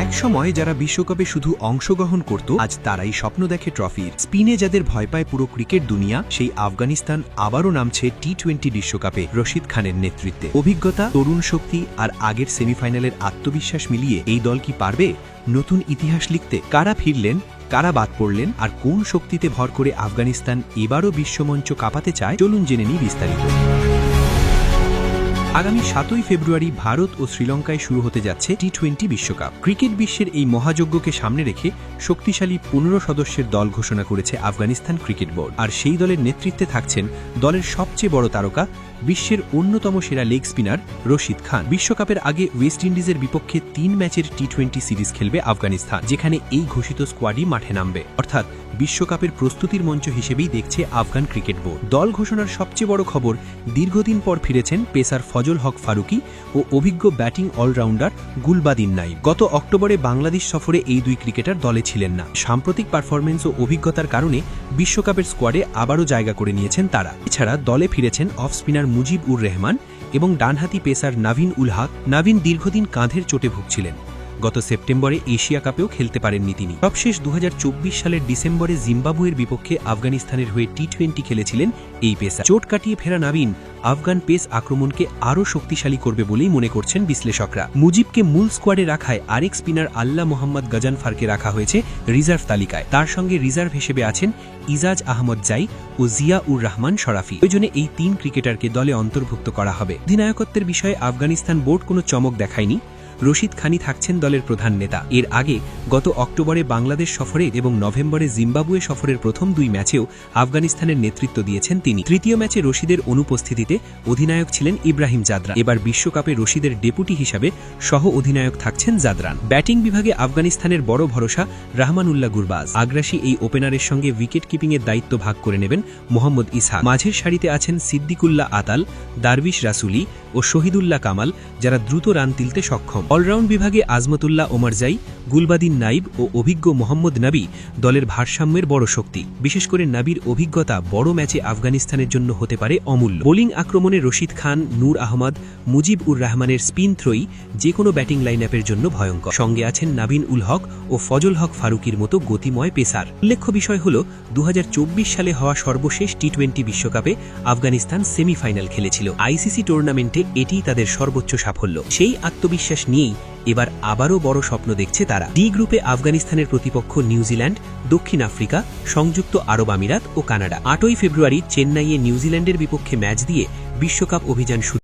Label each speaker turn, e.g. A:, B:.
A: এক সময় যারা বিশ্বকাপে শুধু অংশগ্রহণ করত আজ তারাই স্বপ্ন দেখে ট্রফির। স্পিনে যাদের ভয় পায় পুরো ক্রিকেট দুনিয়া, সেই আফগানিস্তান আবারও নামছে টি-20 বিশ্বকাপে রশিদ খানের নেতৃত্বে। অভিজ্ঞতা, তরুণ শক্তি আর আগের সেমিফাইনালের আত্মবিশ্বাস মিলিয়ে এই দল কি পারবে নতুন ইতিহাস লিখতে? কারা ফিরলেন, কারা বাদ পড়লেন, আর কোন শক্তিতে ভর করে আফগানিস্তান এবারও বিশ্বমঞ্চ কাঁপাতে চায়, চলুন জেনে নিই বিস্তারিত। আগামী 7ই ফেব্রুয়ারি ভারত ও শ্রীলঙ্কায় শুরু হতে যাচ্ছে টি-20 বিশ্বকাপ। ক্রিকেট বিশ্বের এই মহাযজ্ঞকে সামনে রেখে শক্তিশালী 15 সদস্যের দল ঘোষণা করেছে আফগানিস্তান ক্রিকেট বোর্ড। আর সেই দলের নেতৃত্বে থাকছেন দলের সবচেয়ে বড় তারকা, বিশ্বের অন্যতম সেরা লেগ স্পিনার রশিদ খান। বিশ্বকাপের আগে ওয়েস্ট ইন্ডিজের বিপক্ষে 3 ম্যাচের টি-20 সিরিজ খেলবে আফগানিস্তান, যেখানে এই ঘোষিত স্কোয়াডই মাঠে নামবে। অর্থাৎ বিশ্বকাপের প্রস্তুতির মঞ্চ হিসেবেই দেখছে আফগান ক্রিকেট বোর্ড। দল ঘোষণার সবচেয়ে বড় খবর, দীর্ঘদিন পর ফিরেছেন পেসার ফজল হক ফারুকি ও অভিজ্ঞ ব্যাটিং অলরাউন্ডার গুলবাদিন নাইব। গত অক্টোবরে বাংলাদেশ সফরে এই দুই ক্রিকেটার দলে ছিলেন না। সাম্প্রতিক পারফরমেন্স ও অভিজ্ঞতার কারণে বিশ্বকাপের স্কোয়াডে আবারও জায়গা করে নিয়েছেন তারা। এছাড়া দলে ফিরেছেন অফ স্পিনার মুজিব উর রহমান এবং ডানহাতি পেসার নাভিন উল হক। নাভিন দীর্ঘদিন কাঁধের চোটে ভুগছিলেন। গত সেপ্টেম্বরে এশিয়া কাপেও খেলতে পারেননি তিনি। সবশেষ 2024 সালের ডিসেম্বরে জিম্বাবুয়ের বিপক্ষে আফগানিস্তানের হয়ে টি-20 খেলেছিলেন এই পেসার। চোট কাটিয়ে ফেরা নাভিন আফগান পেস আক্রমণকে আরও শক্তিশালী করবে বলেই মনে করছেন বিশ্লেষকরা। মুজিবকে মূল স্কোয়াডে রাখায় আরেক স্পিনার আল্লাহ মোহাম্মদ গজানফারকে রাখা হয়েছে রিজার্ভ তালিকায়। তার সঙ্গে রিজার্ভ হিসেবে আছেন ইজাজ আহমদ জাই ও জিয়া উর রহমান শরাফি। প্রয়োজনে এই 3 ক্রিকেটারকে দলে অন্তর্ভুক্ত করা হবে। অধিনায়কত্বের বিষয়ে আফগানিস্তান বোর্ড কোনো চমক দেখায়নি। রশিদ খানই থাকছেন দলের প্রধান নেতা। এর আগে গত অক্টোবরে বাংলাদেশ সফরে এবং নভেম্বরে জিম্বাবুয়ে সফরের প্রথম 2 ম্যাচেও আফগানিস্তানের নেতৃত্ব দিয়েছেন তিনি। তৃতীয় ম্যাচে রশিদের অনুপস্থিতিতে অধিনায়ক ছিলেন ইব্রাহিম জাদরান। এবার বিশ্বকাপে রশিদের ডেপুটি হিসাবে সহ অধিনায়ক থাকছেন জাদরান। ব্যাটিং বিভাগে আফগানিস্তানের বড় ভরসা রাহমানুল্লাহ গুরবাজ। আগ্রাসী এই ওপেনারের সঙ্গে উইকেট কিপিংয়ের দায়িত্ব ভাগ করে নেবেন মোহাম্মদ ইসহাক। মাঝের সারিতে আছেন সিদ্দিকুল্লাহ আতাল, দারবিশ রাসুলি ও শহীদুল্লাহ কামাল, যারা দ্রুত রান তুলতে সক্ষম। অলরাউন্ড বিভাগে আজমতুল্লাহ ওমরজাই, গুলবাদিন নাইব ও অভিজ্ঞ মোহাম্মদ নাবি দলের ভারসাম্যের বড় শক্তি। বিশেষ করে নাবির অভিজ্ঞতা বড় ম্যাচে আফগানিস্তানের জন্য হতে পারে অমূল্য। বোলিং আক্রমণে রশিদ খান, নূর আহমদ, মুজিব উর রহমানের স্পিন থ্রোই যে কোনো ব্যাটিং লাইনআপের জন্য ভয়ঙ্কর। সঙ্গে আছেন নাভিন উল হক ও ফজল হক ফারুকির মতো গতিময় পেসার। উল্লেখ্য বিষয় হল 2024 সালে হওয়া সর্বশেষ টি-20 বিশ্বকাপে আফগানিস্তান সেমিফাইনাল খেলেছিল। আইসিসি টুর্নামেন্টে এটিই তাদের সর্বোচ্চ সাফল্য। সেই আত্মবিশ্বাস নিয়েই এবার আবারও বড় স্বপ্ন দেখছে তারা। ডি গ্রুপে আফগানিস্তানের প্রতিপক্ষ নিউজিল্যান্ড, দক্ষিণ আফ্রিকা, সংযুক্ত আরব আমিরাত ও কানাডা। 8ই ফেব্রুয়ারি চেন্নাইয়ে নিউজিল্যান্ডের বিপক্ষে ম্যাচ দিয়ে বিশ্বকাপ অভিযান শুরু।